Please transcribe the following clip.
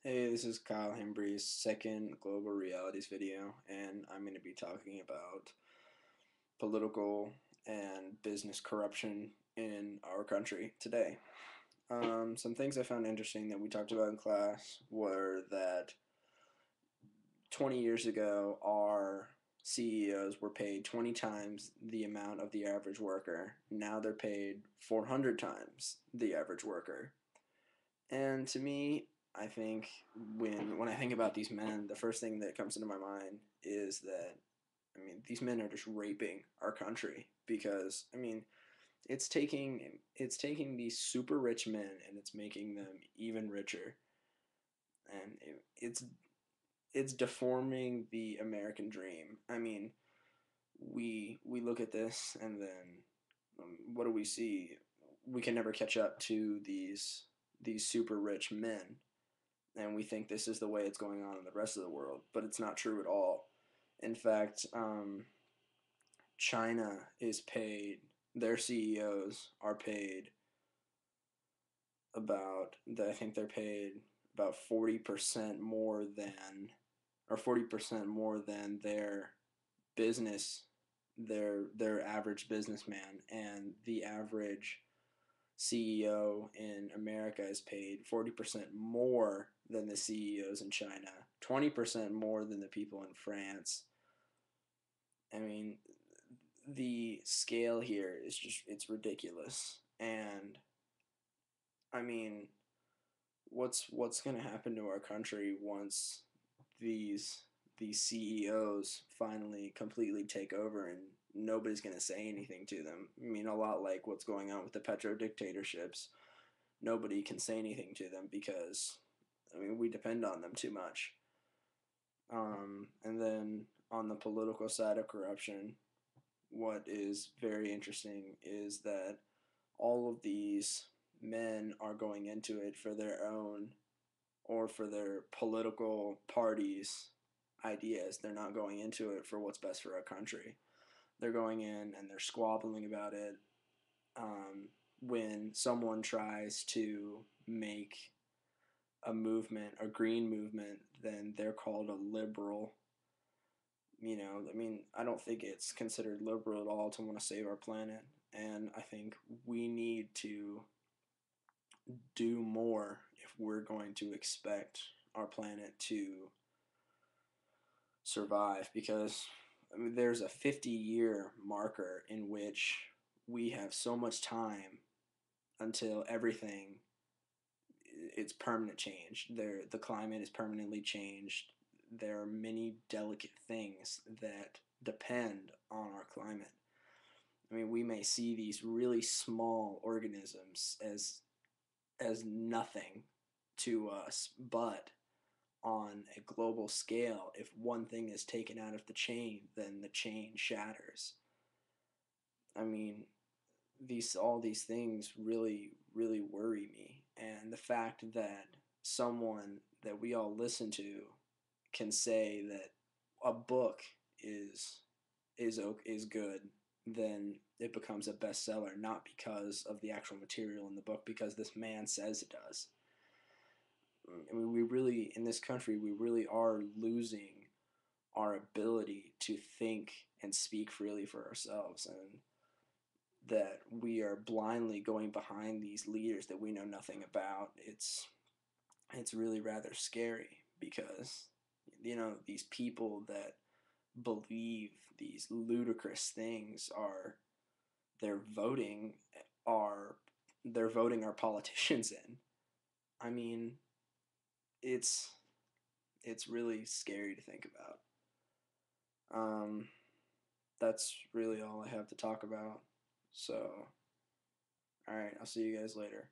Hey, this is Kyle Hembree's second Global Realities video, and I'm going to be talking about political and business corruption in our country today. Some things I found interesting that we talked about in class were that 20 years ago, our CEOs were paid 20 times the amount of the average worker. Now they're paid 400 times the average worker. And to me, I think when I think about these men, the first thing that comes into my mind is that these men are just raping our country because it's taking these super rich men and it's making them even richer, and it's deforming the American dream. We look at this and then what do we see? We can never catch up to these super rich men, and we think this is the way it's going on in the rest of the world, but it's not true at all. In fact, China is paid, their CEOs are paid I think they're paid about 40% more than, or 40% more than business, their average businessman, and the average CEO in America is paid 40% more than the CEOs in China, 20% more than the people in France. I mean, the scale here is it's ridiculous. And I mean, what's going to happen to our country once these these CEOs finally completely take over and nobody's going to say anything to them? A lot like what's going on with the petro dictatorships. Nobody can say anything to them because we depend on them too much. And then on the political side of corruption, what is very interesting is that all of these men are going into it for their own or for their political parties' ideas. They're not going into it for what's best for our country. They're going in and they're squabbling about it. When someone tries to make a movement, a green movement, then they're called a liberal. I don't think it's considered liberal at all to want to save our planet. And I think we need to do more if we're going to expect our planet to survive, because there's a 50-year marker in which we have so much time until everything it's permanent change. The climate is permanently changed. There are many delicate things that depend on our climate. We may see these really small organisms as nothing to us, but on a global scale, if one thing is taken out of the chain, then the chain shatters. I mean, these all these things really worry me, and the fact that someone that we all listen to can say that a book is is good, then it becomes a bestseller not because of the actual material in the book, because this man says it does. We really, in this country, we really are losing our ability to think and speak freely for ourselves, and that we are blindly going behind these leaders that we know nothing about. It's really rather scary because these people that believe these ludicrous things are they're voting our they're voting our politicians in. I mean, it's it's really scary to think about. Um, that's really all I have to talk about. So, all right, I'll see you guys later.